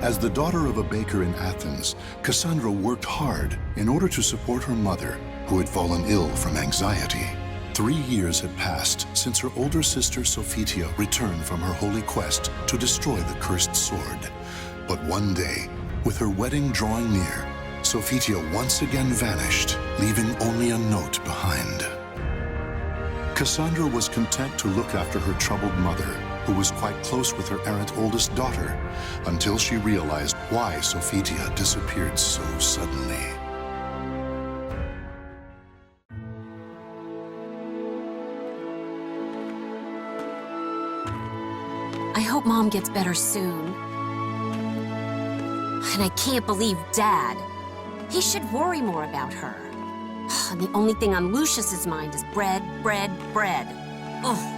As the daughter of a baker in Athens, Cassandra worked hard in order to support her mother, who had fallen ill from anxiety. 3 years had passed since her older sister Sophitia returned from her holy quest to destroy the cursed sword. But one day, with her wedding drawing near, Sophitia once again vanished, leaving only a note behind. Cassandra was content to look after her troubled mother, who was quite close with her errant oldest daughter, until she realized why Sophitia disappeared so suddenly. I hope Mom gets better soon. And I can't believe Dad. He should worry more about her. And the only thing on Lucius's mind is bread, bread, bread. Ugh.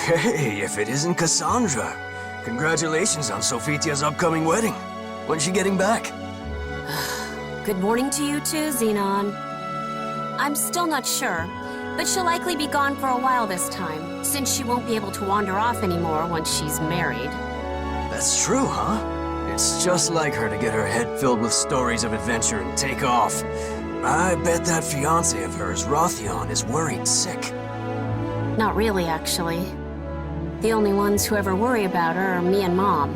Hey, if it isn't Cassandra. Congratulations on Sophitia's upcoming wedding. When's she getting back? Good morning to you too, Xenon. I'm still not sure, but she'll likely be gone for a while this time, since she won't be able to wander off anymore once she's married. That's true, huh? It's just like her to get her head filled with stories of adventure and take off. I bet that fiancé of hers, Rothion, is worried sick. Not really, actually. The only ones who ever worry about her are me and Mom.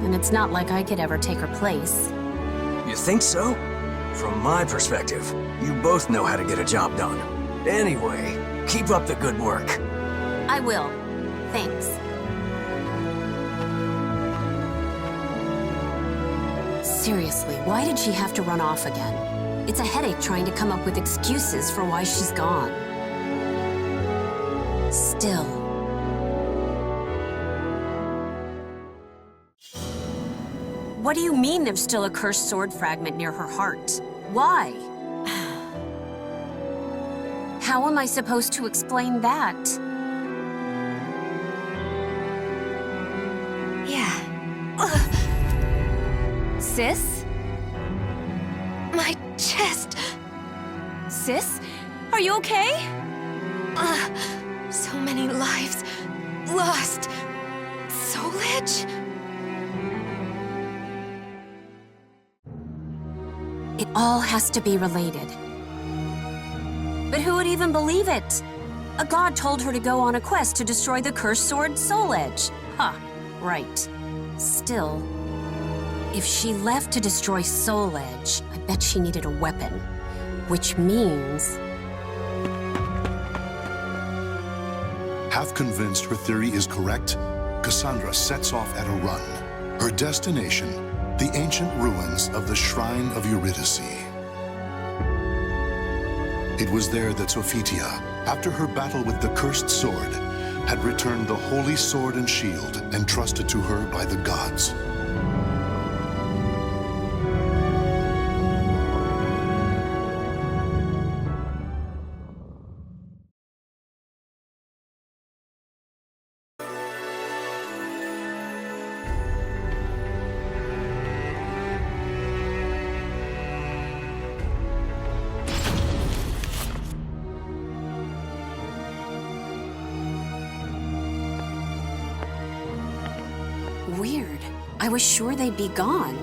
And it's not like I could ever take her place. You think so? From my perspective, you both know how to get a job done. Anyway, keep up the good work. I will. Thanks. Seriously, why did she have to run off again? It's a headache trying to come up with excuses for why she's gone. Still. What do you mean there's still a cursed sword fragment near her heart? Why? How am I supposed to explain that? Yeah. Sis? My chest. Sis? Are you okay? So many lives lost. Soulage? It all has to be related. But who would even believe it? A god told her to go on a quest to destroy the cursed sword Soulage. Huh, right. Still, if she left to destroy Soulage, I bet she needed a weapon. Which means... Half convinced her theory is correct, Cassandra sets off at a run. Her destination, the ancient ruins of the Shrine of Eurydice. It was there that Sophitia, after her battle with the cursed sword, had returned the holy sword and shield entrusted to her by the gods. Weird. I was sure they'd be gone.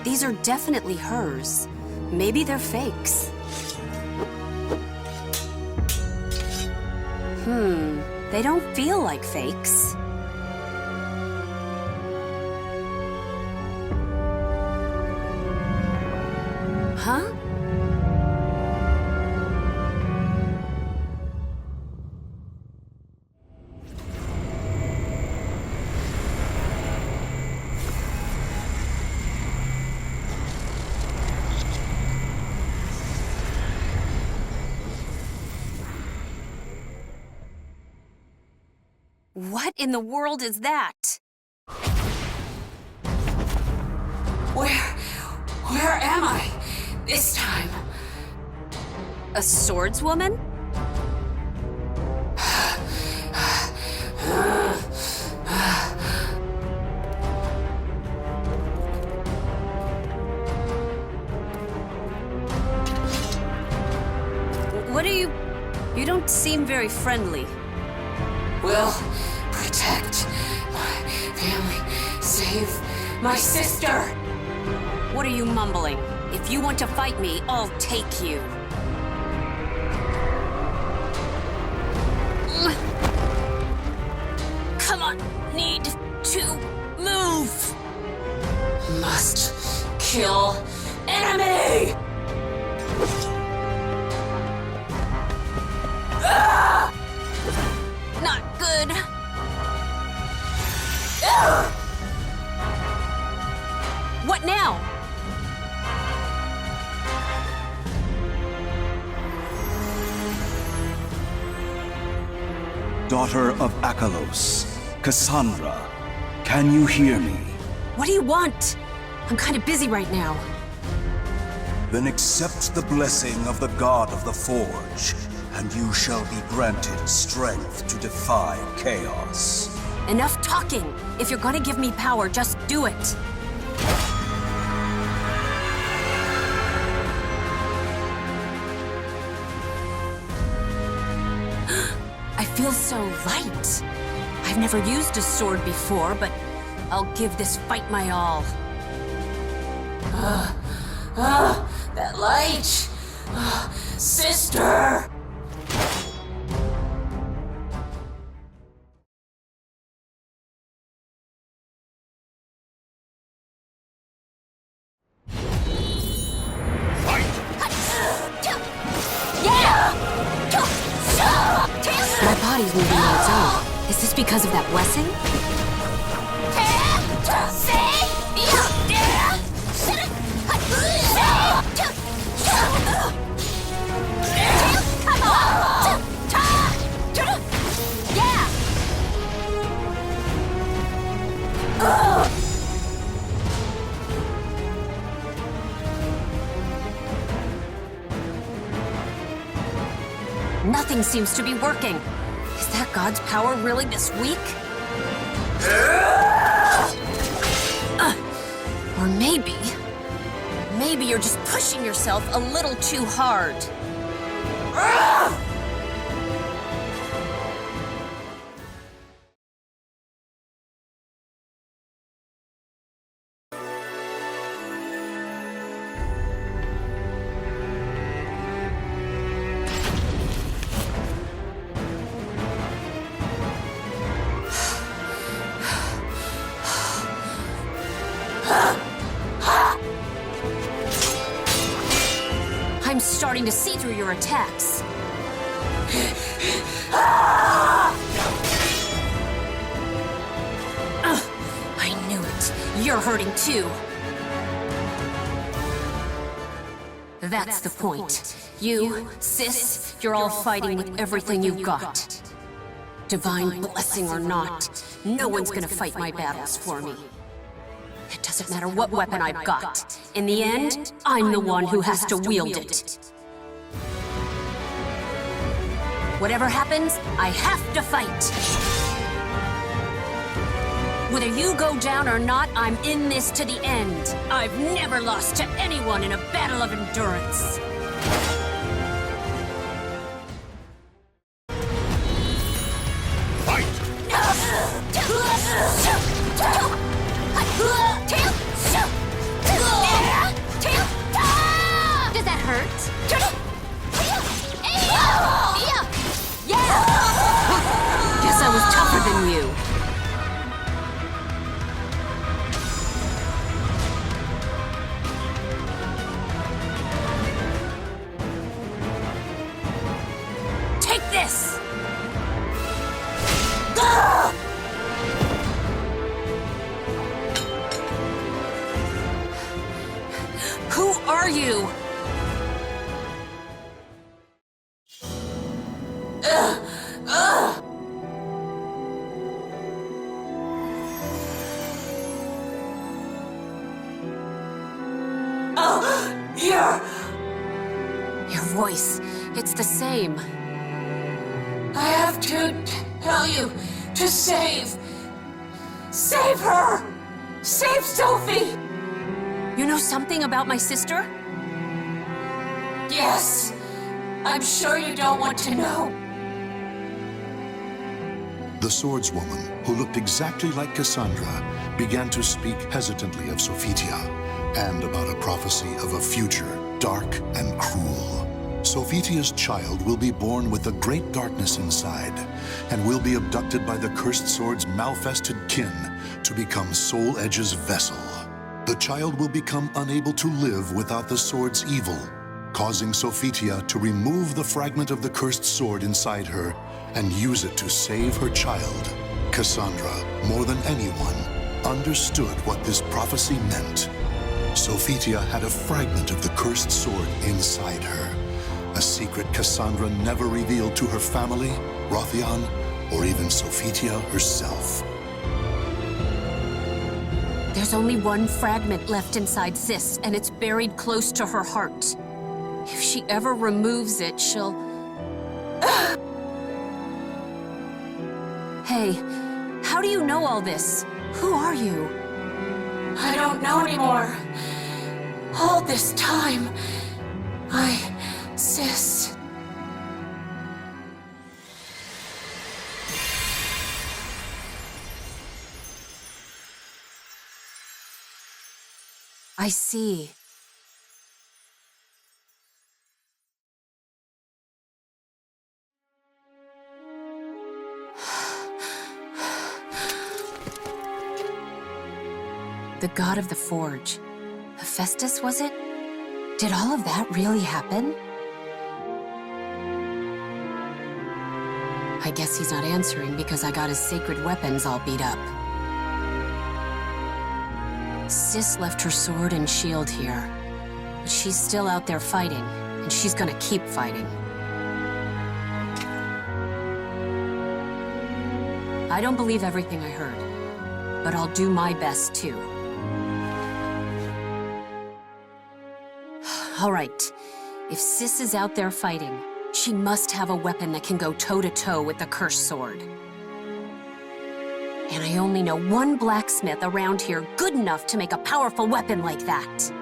These are definitely hers. Maybe they're fakes. They don't feel like fakes. Huh? What in the world is that? Where am I this time? A swordswoman? What are you... You don't seem very friendly. Well, I Protect my family. Save my sister. What are you mumbling? If you want to fight me, I'll take you. Come on, need to move. Must kill enemy. Ah! Not good. Ah! What now? Daughter of Akalos, Cassandra, can you hear me? What do you want? I'm kind of busy right now. Then accept the blessing of the God of the Forge, and you shall be granted strength to defy chaos. Enough talking. If you're gonna give me power, just do it. I feel so light. I've never used a sword before, but I'll give this fight my all. That light! Sister! My body's moving on its own. Is this because of that blessing? Nothing seems to be working. Is that God's power really this weak? Or maybe you're just pushing yourself a little too hard. I'm starting to see through your attacks. I knew it. You're hurting too. That's the point. You, sis, you're all fighting with everything you've got. Divine blessing or not, no one's gonna fight my battles for me. It doesn't matter what weapon I've got. In the end, I'm the one who has to wield it. Whatever happens, I have to fight. Whether you go down or not, I'm in this to the end. I've never lost to anyone in a battle of endurance. Does that hurt? Guess I was tougher than you. Take this! Who are you? Your voice, it's the same. I have to tell you to save her! Save Sophie! You know something about my sister? Yes. I'm sure you don't want to know. The swordswoman, who looked exactly like Cassandra, began to speak hesitantly of Sophitia and about a prophecy of a future dark and cruel. Sophitia's child will be born with a great darkness inside and will be abducted by the cursed sword's malfested kin to become Soul Edge's vessel. The child will become unable to live without the sword's evil, causing Sophitia to remove the fragment of the cursed sword inside her and use it to save her child. Cassandra, more than anyone, understood what this prophecy meant. Sophitia had a fragment of the cursed sword inside her, a secret Cassandra never revealed to her family, Rothion, or even Sophitia herself. There's only one fragment left inside Sis, and it's buried close to her heart. If she ever removes it, she'll... Hey, how do you know all this? Who are you? I don't know anymore. All this time, Sis. I see. The god of the forge. Hephaestus, was it? Did all of that really happen? I guess he's not answering because I got his sacred weapons all beat up. Sis left her sword and shield here, but she's still out there fighting, and she's gonna keep fighting. I don't believe everything I heard, but I'll do my best too. All right, if Sis is out there fighting, she must have a weapon that can go toe-to-toe with the cursed sword. And I only know one blacksmith around here good enough to make a powerful weapon like that.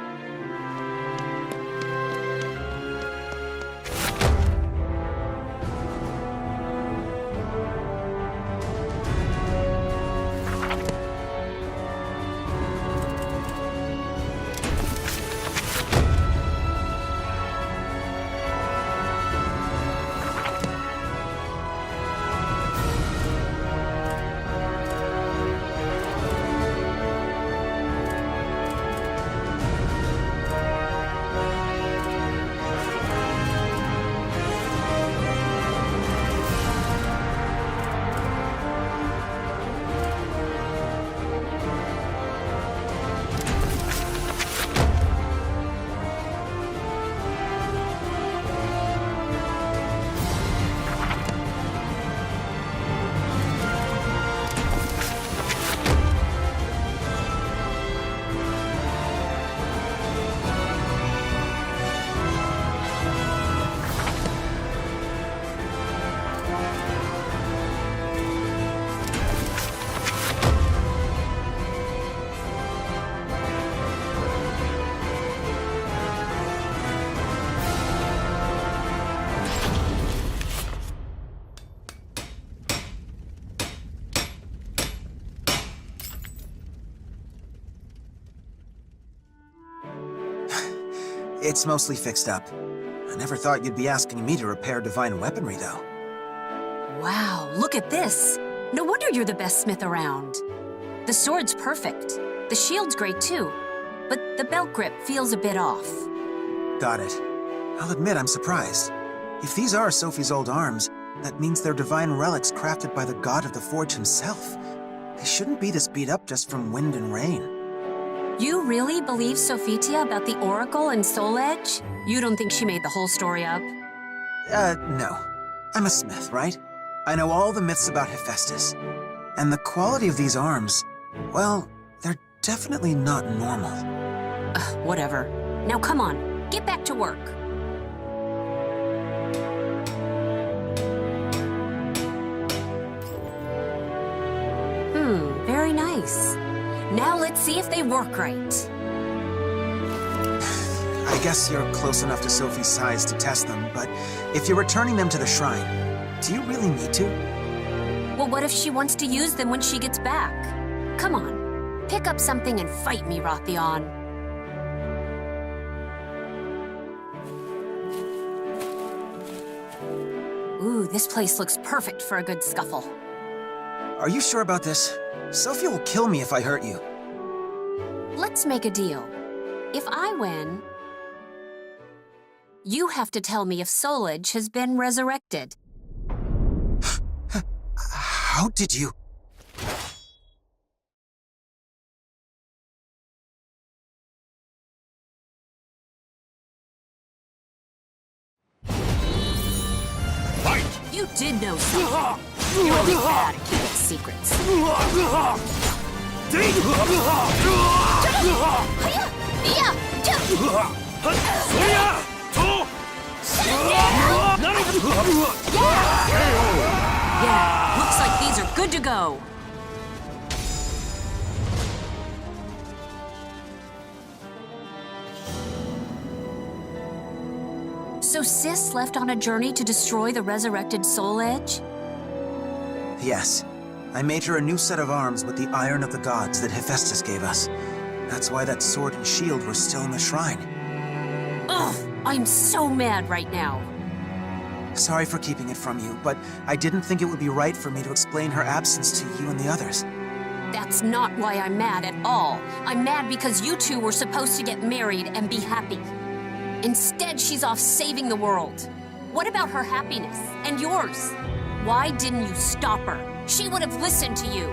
It's mostly fixed up. I never thought you'd be asking me to repair divine weaponry, though. Wow, look at this. No wonder you're the best smith around. The sword's perfect. The shield's great too. But the belt grip feels a bit off. Got it. I'll admit I'm surprised. If these are Sophie's old arms, that means they're divine relics crafted by the god of the forge himself. They shouldn't be this beat up just from wind and rain. You really believe Sophitia about the Oracle and Soul Edge? You don't think she made the whole story up? No. I'm a smith, right? I know all the myths about Hephaestus. And the quality of these arms, well, they're definitely not normal. Whatever. Now come on, get back to work. Very nice. Now let's see if they work right. I guess you're close enough to Sophie's size to test them, but if you're returning them to the shrine, do you really need to? Well, what if she wants to use them when she gets back? Come on, pick up something and fight me, Rothion. Ooh, this place looks perfect for a good scuffle. Are you sure about this? Sophia will kill me if I hurt you. Let's make a deal. If I win, you have to tell me if Soulage has been resurrected. How did you... You did know something. You're only bad at keeping secrets. Yeah, looks like these are good to go. So Sis left on a journey to destroy the resurrected Soul Edge? Yes. I made her a new set of arms with the Iron of the Gods that Hephaestus gave us. That's why that sword and shield were still in the shrine. Ugh, I'm so mad right now. Sorry for keeping it from you, but I didn't think it would be right for me to explain her absence to you and the others. That's not why I'm mad at all. I'm mad because you two were supposed to get married and be happy. Instead, she's off saving the world. What about her happiness and yours? Why didn't you stop her? She would have listened to you.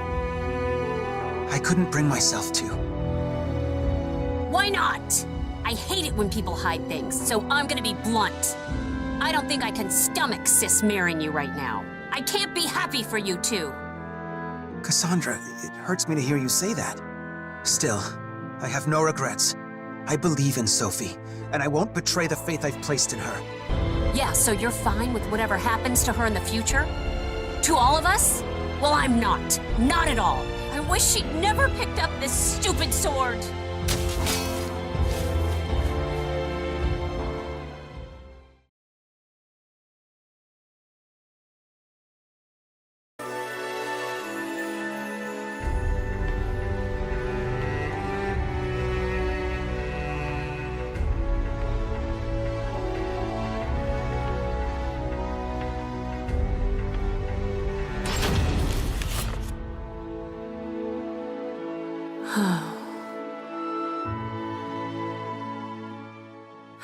I couldn't bring myself to. Why not? I hate it when people hide things, so I'm gonna be blunt. I don't think I can stomach Sis marrying you right now. I can't be happy for you two. Cassandra, it hurts me to hear you say that. Still, I have no regrets. I believe in Sophie, and I won't betray the faith I've placed in her. Yeah, so you're fine with whatever happens to her in the future? To all of us? Well, I'm not. Not at all. I wish she'd never picked up this stupid sword.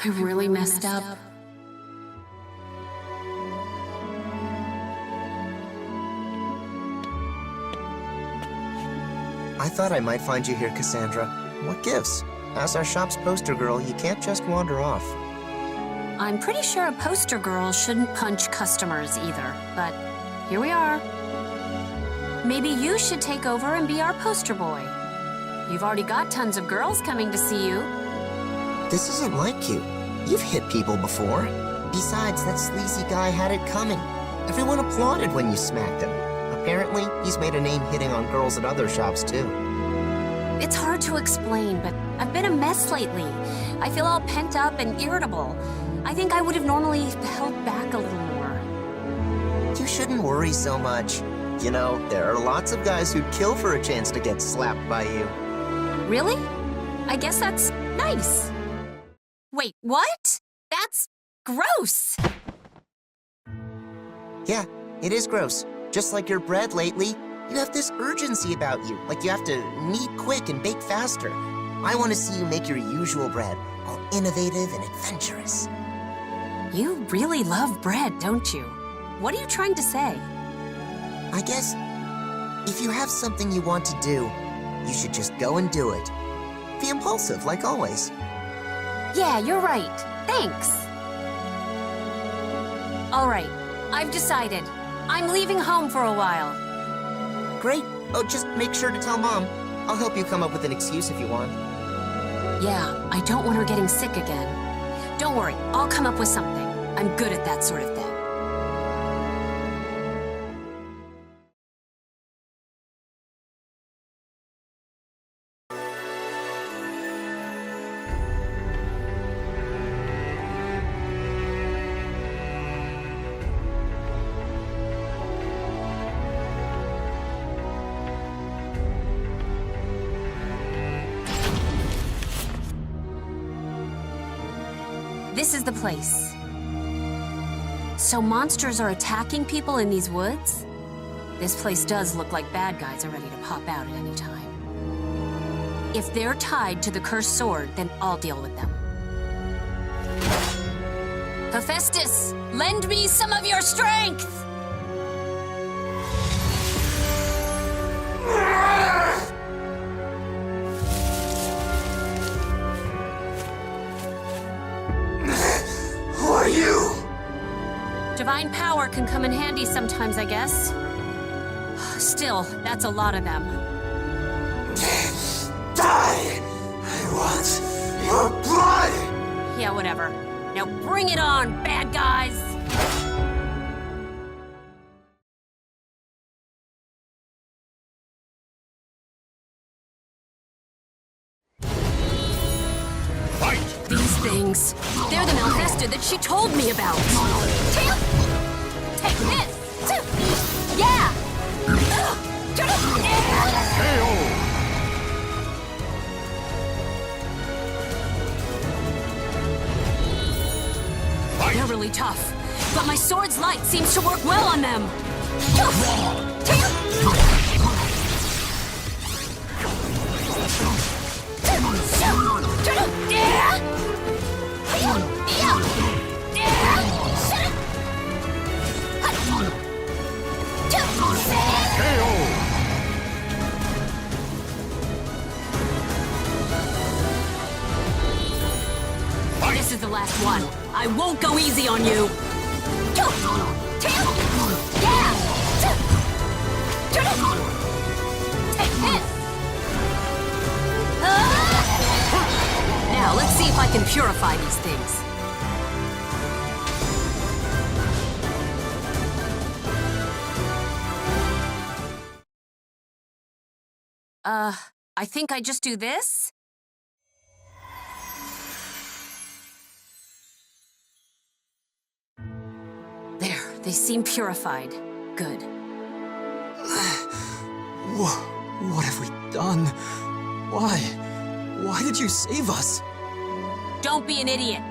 I really messed up. I thought I might find you here, Cassandra. What gives? As our shop's poster girl, you can't just wander off. I'm pretty sure a poster girl shouldn't punch customers either, but here we are. Maybe you should take over and be our poster boy. You've already got tons of girls coming to see you. This isn't like you. You've hit people before. Besides, that sleazy guy had it coming. Everyone applauded when you smacked him. Apparently, he's made a name hitting on girls at other shops, too. It's hard to explain, but I've been a mess lately. I feel all pent up and irritable. I think I would have normally held back a little more. You shouldn't worry so much. You know, there are lots of guys who'd kill for a chance to get slapped by you. Really? I guess that's nice. Wait, what? That's gross. Yeah, it is gross. Just like your bread lately, you have this urgency about you, like you have to knead quick and bake faster. I want to see you make your usual bread, all innovative and adventurous. You really love bread, don't you? What are you trying to say? I guess, if you have something you want to do, you should just go and do it. Be impulsive, like always. Yeah, you're right. Thanks. All right, I've decided. I'm leaving home for a while. Great. Oh, just make sure to tell Mom. I'll help you come up with an excuse if you want. Yeah, I don't want her getting sick again. Don't worry, I'll come up with something. I'm good at that sort of thing. This is the place. So monsters are attacking people in these woods? This place does look like bad guys are ready to pop out at any time. If they're tied to the cursed sword, then I'll deal with them. Hephaestus, lend me some of your strength! Who are you? Divine power can come in handy sometimes, I guess. Still, that's a lot of them. Die! I want your blood! Yeah, whatever. Now bring it on, bad guys! Fight! These things, they're the Malfesta that she told me about. Take this! Yeah! They're really tough, but my sword's light seems to work well on them. This is the last one. I won't go easy on you. Now, let's see if I can purify these things. I think I just do this? There, they seem purified. Good. What have we done? Why? Why did you save us? Don't be an idiot.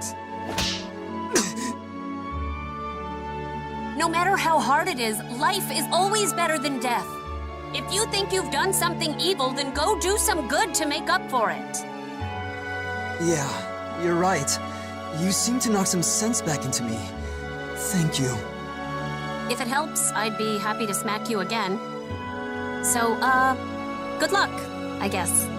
No matter how hard it is, life is always better than death. If you think you've done something evil, then go do some good to make up for it. Yeah, you're right. You seem to knock some sense back into me. Thank you. If it helps, I'd be happy to smack you again. So, good luck, I guess.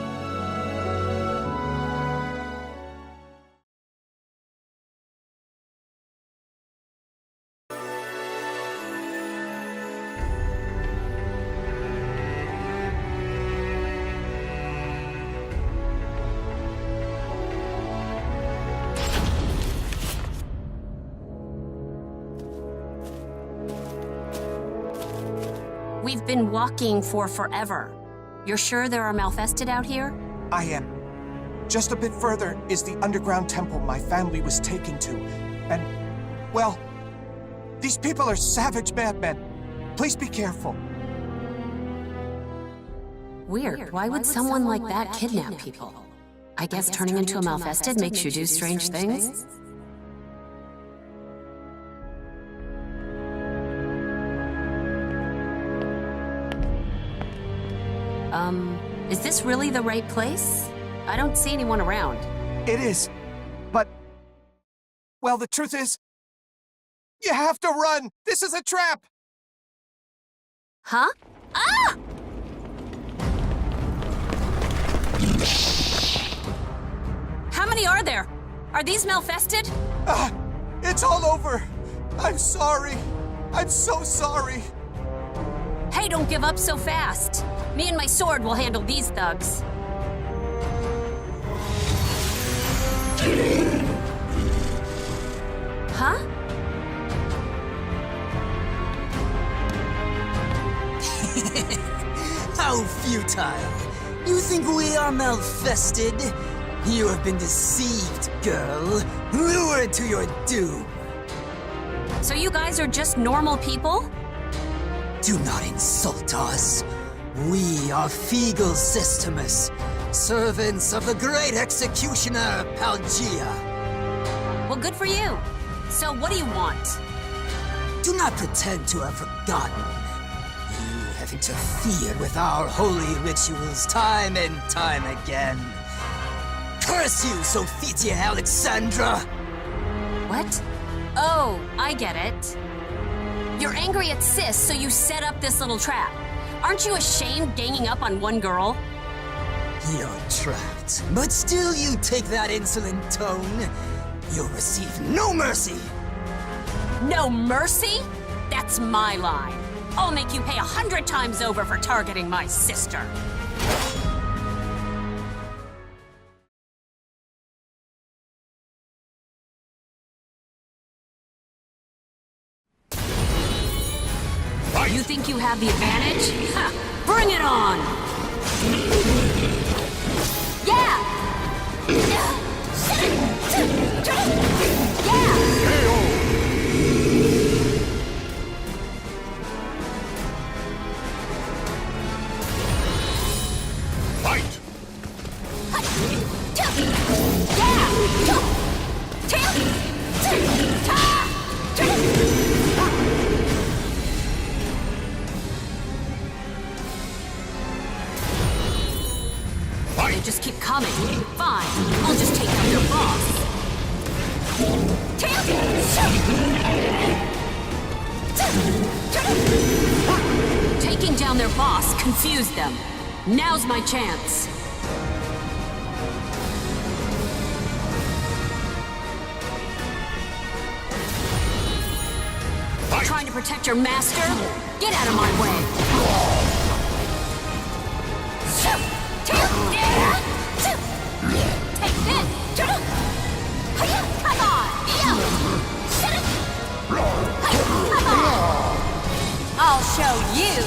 We've been walking for forever. You're sure there are Malfested out here? I am. Just a bit further is the underground temple my family was taken to. And, well, these people are savage madmen. Please be careful. Weird. Why would someone like that kidnap people? I guess turning into a Malfested makes you do strange things? Is this really the right place? I don't see anyone around. It is. But, well, the truth is, you have to run! This is a trap! Huh? Ah! How many are there? Are these Malfested? It's all over! I'm sorry! I'm so sorry! Hey, don't give up so fast. Me and my sword will handle these thugs. Huh? How futile! You think we are Malfested? You have been deceived, girl. Lured to your doom. So you guys are just normal people? Do not insult us. We are Feegle Systemus, servants of the great executioner Palgia. Well, good for you. So what do you want? Do not pretend to have forgotten. You have interfered with our holy rituals time and time again. Curse you, Sophitia Alexandra! What? Oh, I get it. You're angry at Sis, so you set up this little trap. Aren't you ashamed ganging up on one girl? You're trapped, but still you take that insolent tone. You'll receive no mercy! No mercy? That's my line. I'll make you pay 100 times over for targeting my sister. You think you have the advantage? Ha! Bring it on! Yeah! Yeah! Fight! They just keep coming. Fine, I'll just take out their boss. Taking down their boss confused them. Now's my chance. Trying to protect your master? Get out of my way. Take this! Come on! I'll show you!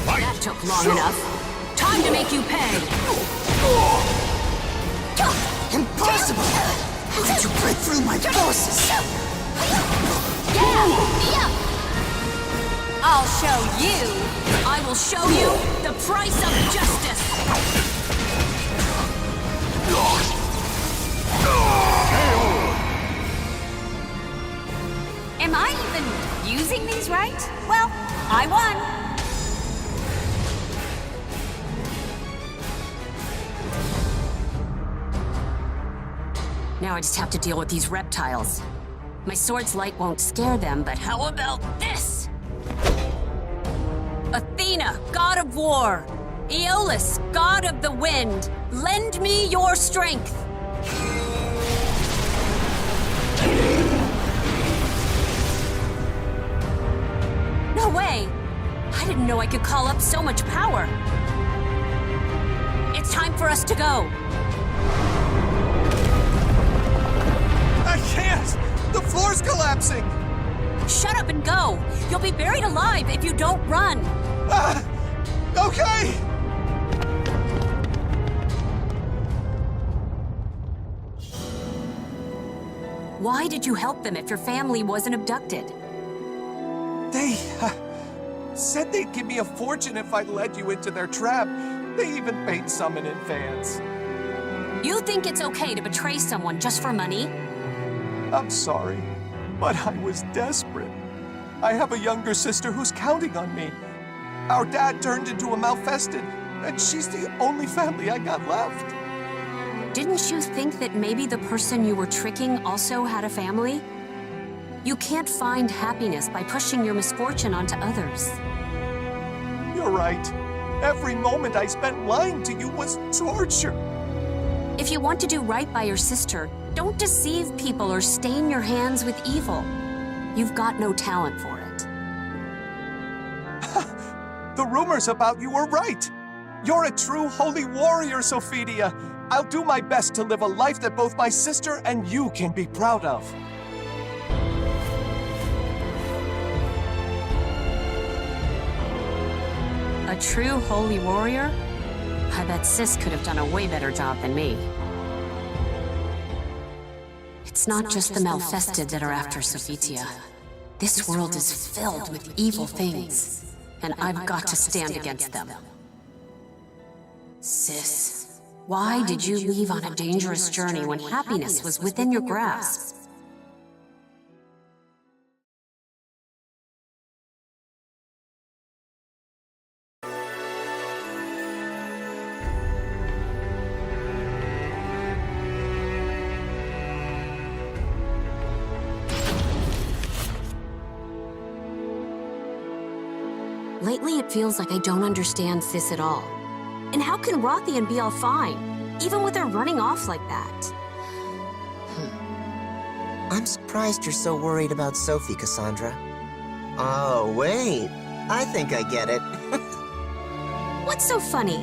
That took long enough. Time to make you pay! Impossible! How did you break through my forces? Yeah! I'll show you! I will show you the price of justice! Am I even using these right? Well, I won! Now I just have to deal with these reptiles. My sword's light won't scare them, but how about this? Athena, god of war. Aeolus, god of the wind. Lend me your strength. No way! I didn't know I could call up so much power. It's time for us to go. I can't! The floor's collapsing! Shut up and go! You'll be buried alive if you don't run! Okay! Why did you help them if your family wasn't abducted? They said they'd give me a fortune if I led you into their trap. They even paid some in advance. You think it's okay to betray someone just for money? I'm sorry, but I was desperate. I have a younger sister who's counting on me. Our dad turned into a malfested, and she's the only family I got left. Didn't you think that maybe the person you were tricking also had a family? You can't find happiness by pushing your misfortune onto others. You're right. Every moment I spent lying to you was torture. If you want to do right by your sister, don't deceive people or stain your hands with evil. You've got no talent for it. The rumors about you were right. You're a true holy warrior, Sophitia. I'll do my best to live a life that both my sister and you can be proud of. A true holy warrior? I bet Sis could have done a way better job than me. It's not just the malfested that are after Sophitia. This world is filled with evil things, and I've got to stand against them. Sis, why did you leave on a dangerous journey when happiness was within your grasp? Lately, it feels like I don't understand Sis at all. And how can Rothian be all fine, even with her running off like that? I'm surprised you're so worried about Sophie, Cassandra. Oh, wait. I think I get it. What's so funny?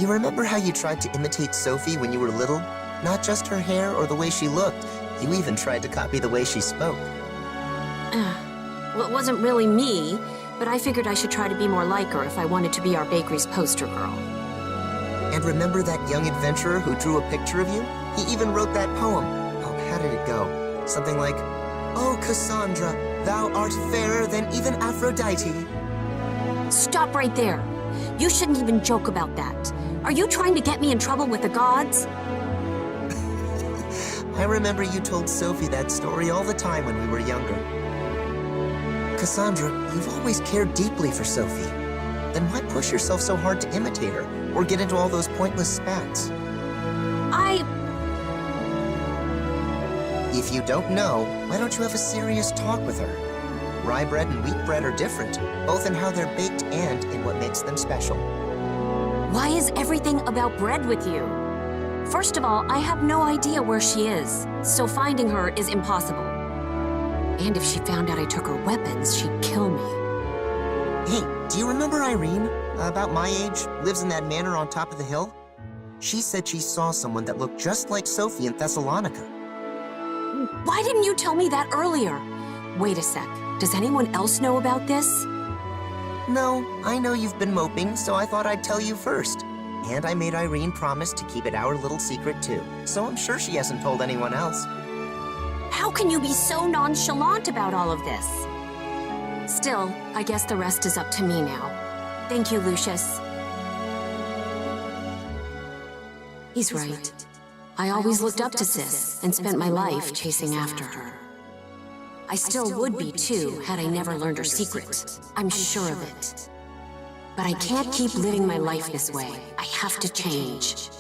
You remember how you tried to imitate Sophie when you were little? Not just her hair or the way she looked. You even tried to copy the way she spoke. Well, it wasn't really me, but I figured I should try to be more like her if I wanted to be our bakery's poster girl. And remember that young adventurer who drew a picture of you? He even wrote that poem. Oh, how did it go? Something like, "Oh, Cassandra, thou art fairer than even Aphrodite." Stop right there. You shouldn't even joke about that. Are you trying to get me in trouble with the gods? I remember you told Sophie that story all the time when we were younger. Cassandra, you've always cared deeply for Sophie. Then why push yourself so hard to imitate her, or get into all those pointless spats? If you don't know, why don't you have a serious talk with her? Rye bread and wheat bread are different, both in how they're baked and in what makes them special. Why is everything about bread with you? First of all, I have no idea where she is, so finding her is impossible. And if she found out I took her weapons, she'd kill me. Hey, do you remember Irene? About my age, lives in that manor on top of the hill? She said she saw someone that looked just like Sophie in Thessalonica. Why didn't you tell me that earlier? Wait a sec, does anyone else know about this? No, I know you've been moping, so I thought I'd tell you first. And I made Irene promise to keep it our little secret too, so I'm sure she hasn't told anyone else. How can you be so nonchalant about all of this? Still, I guess the rest is up to me now. Thank you, Lucius. He's right. I always looked up to Sis and spent my life chasing after her. I still would be too, had I never learned her secret. I'm sure of it. But I can't keep living my life this way. I have to change.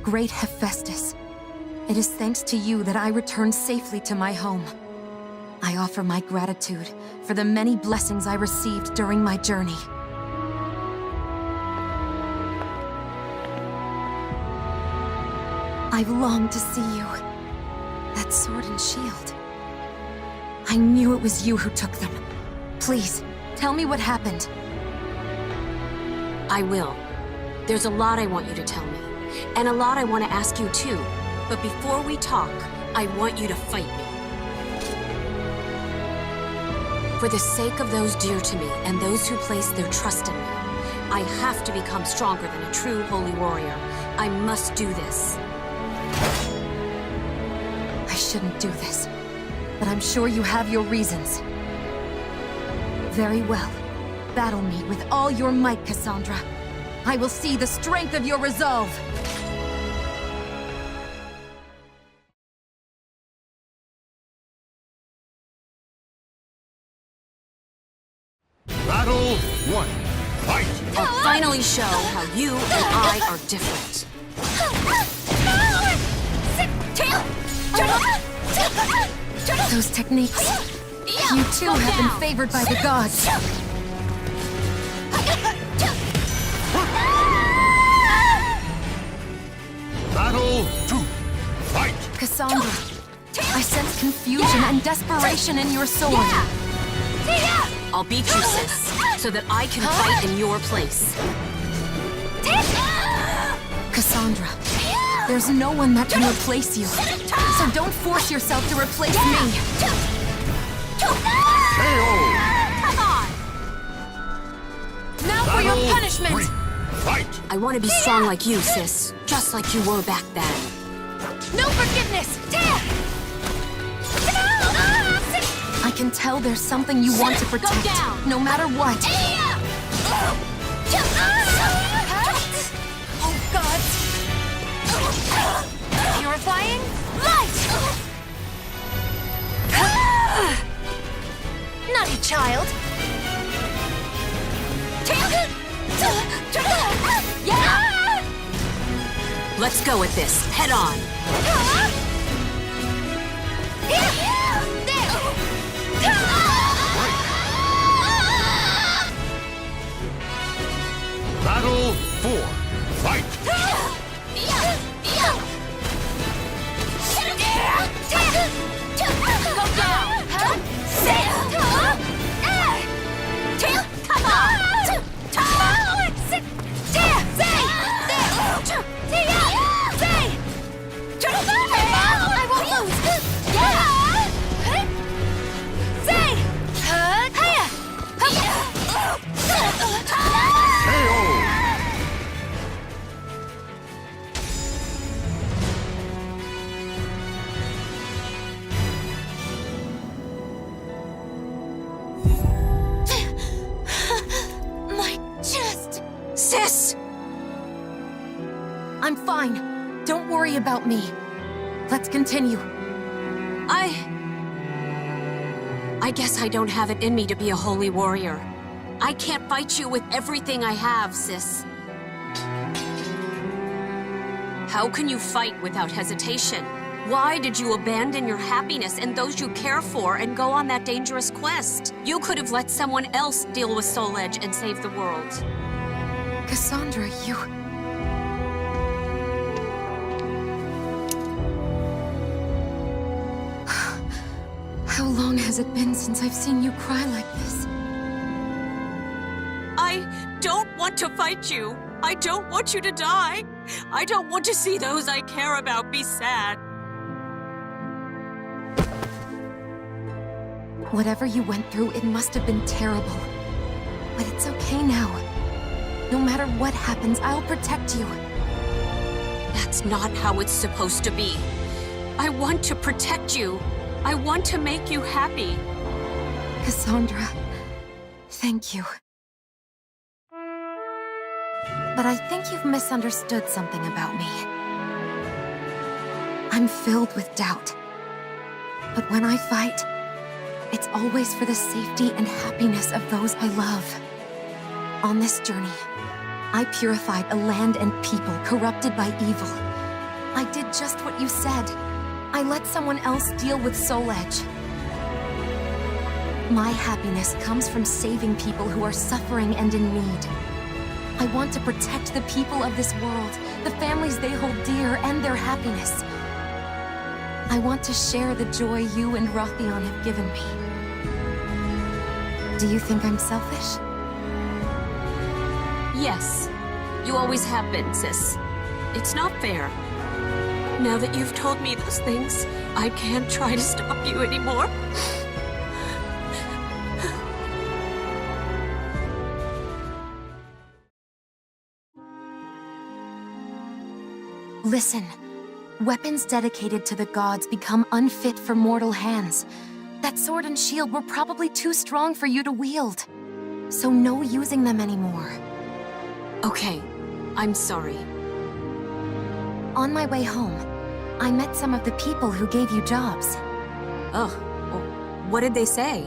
Great Hephaestus, it is thanks to you that I returned safely to my home. I offer my gratitude for the many blessings I received during my journey. I've longed to see you. That sword and shield. I knew it was you who took them. Please, tell me what happened. I will. There's a lot I want you to tell me. And a lot I want to ask you too. But before we talk, I want you to fight me. For the sake of those dear to me and those who place their trust in me, I have to become stronger than a true holy warrior. I must do this. I shouldn't do this, but I'm sure you have your reasons. Very well. Battle me with all your might, Cassandra. I will see the strength of your resolve. Battle 1. Fight! I'll finally show how you and I are different. Those techniques. You too have been favored by the gods. Battle 2. Fight! Cassandra, I sense confusion and desperation in your sword. I'll beat you, sis. so that I can fight in your place. Cassandra, there's no one that can replace you. So don't force yourself to replace me. Come on! Now for your punishment! 3, fight! I want to be strong like you, sis. Just like you were back then. No forgiveness! I can tell there's something you want to protect, no matter what. Oh, God! Purifying light! Naughty child! Let's go with this. Head on. Battle 4, fight! Go down! Come on! I won't lose! My chest! Sis! I'm fine. Don't worry about me. Let's continue. I guess I don't have it in me to be a holy warrior. I can't fight you with everything I have, sis. How can you fight without hesitation? Why did you abandon your happiness and those you care for and go on that dangerous quest? You could have let someone else deal with Soul Edge and save the world. Cassandra, you... How long has it been since I've seen you cry like this? I don't want to fight you. I don't want you to die. I don't want to see those I care about be sad. Whatever you went through, it must have been terrible. But it's okay now. No matter what happens, I'll protect you. That's not how it's supposed to be. I want to protect you. I want to make you happy. Cassandra, thank you. But I think you've misunderstood something about me. I'm filled with doubt. But when I fight, it's always for the safety and happiness of those I love. On this journey, I purified a land and people corrupted by evil. I did just what you said. I let someone else deal with Soul Edge. My happiness comes from saving people who are suffering and in need. I want to protect the people of this world, the families they hold dear, and their happiness. I want to share the joy you and Rothion have given me. Do you think I'm selfish? Yes, you always have been, sis. It's not fair. Now that you've told me those things, I can't try to stop you anymore. Listen, weapons dedicated to the gods become unfit for mortal hands. That sword and shield were probably too strong for you to wield. So no using them anymore. Okay, I'm sorry. On my way home, I met some of the people who gave you jobs. Oh, what did they say?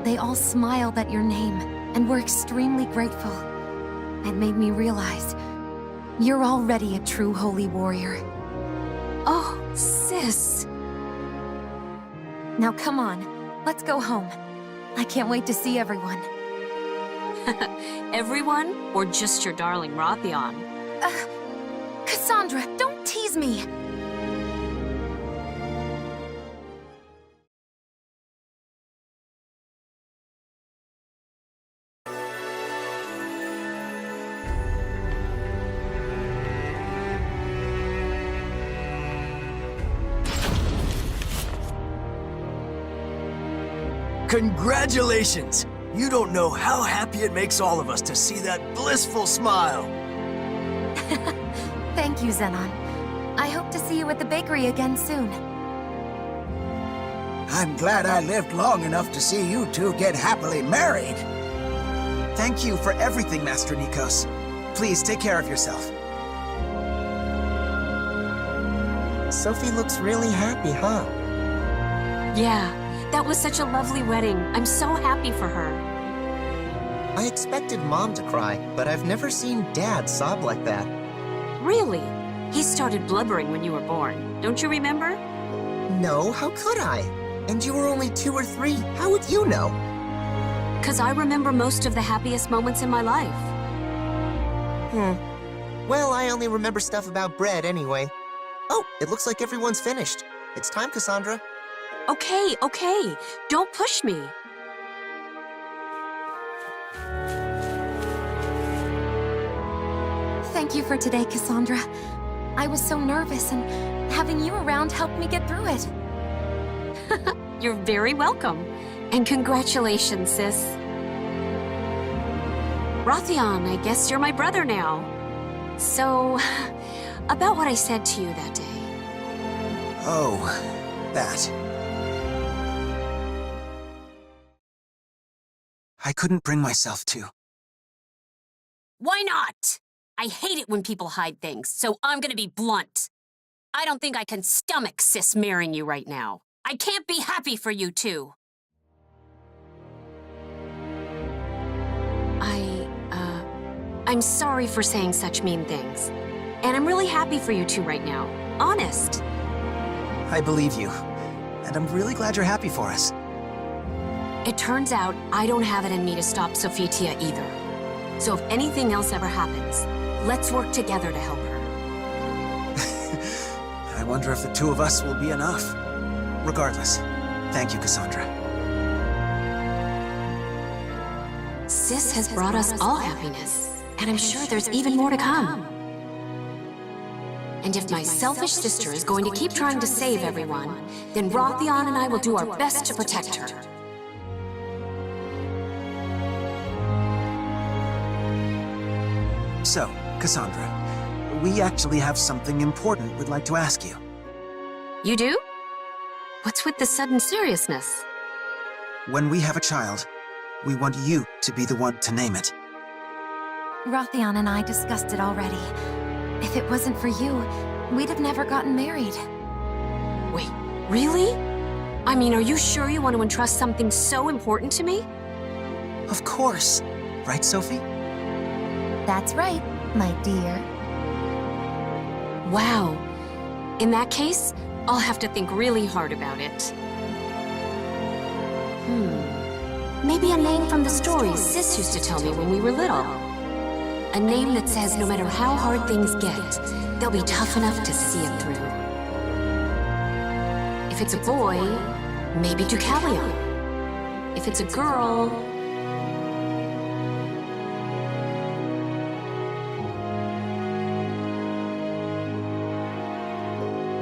They all smiled at your name and were extremely grateful. It made me realize you're already a true holy warrior. Oh, sis. Now come on, let's go home. I can't wait to see everyone. Everyone, or just your darling Rothion? Cassandra, don't tease me! Congratulations! You don't know how happy it makes all of us to see that blissful smile. Thank you, Zenon. I hope to see you at the bakery again soon. I'm glad I lived long enough to see you two get happily married. Thank you for everything, Master Nikos. Please take care of yourself. Sophie looks really happy, huh? Yeah, that was such a lovely wedding. I'm so happy for her. I expected Mom to cry, but I've never seen Dad sob like that. Really? He started blubbering when you were born. Don't you remember? No, how could I? And you were only 2 or 3. How would you know? 'Cause I remember most of the happiest moments in my life. Well, I only remember stuff about bread anyway. Oh, it looks like everyone's finished. It's time, Cassandra. Okay, okay. Don't push me. Thank you for today, Cassandra. I was so nervous, and having you around helped me get through it. You're very welcome. And congratulations, sis. Rothion, I guess you're my brother now. So, about what I said to you that day. Oh, that. I couldn't bring myself to. Why not? I hate it when people hide things, so I'm gonna be blunt. I don't think I can stomach sis marrying you right now. I can't be happy for you two. I'm sorry for saying such mean things. And I'm really happy for you two right now. Honest. I believe you. And I'm really glad you're happy for us. It turns out I don't have it in me to stop Sophitia either. So if anything else ever happens, let's work together to help her. I wonder if the two of us will be enough. Regardless, thank you, Cassandra. Sis has brought us all happiness, and I'm sure there's even more to come. And if my selfish sister is going to keep trying to save everyone, then Rothion and I will do our best to protect her. So, Cassandra, we actually have something important we'd like to ask you. You do? What's with the sudden seriousness? When we have a child, we want you to be the one to name it. Rothion and I discussed it already. If it wasn't for you, we'd have never gotten married. Wait, really? I mean, are you sure you want to entrust something so important to me? Of course. Right, Sophie? That's right, my dear. Wow. In that case, I'll have to think really hard about it. Maybe a name from the stories Sis used to tell me when we were little. A name that says no matter how hard things get, they'll be tough enough to see it through. If it's a boy, maybe Deucalion. If it's a girl...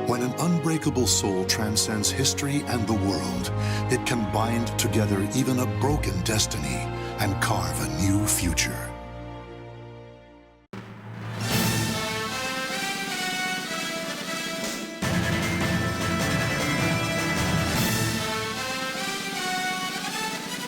When an unbreakable soul transcends history and the world, it can bind together even a broken destiny and carve a new future.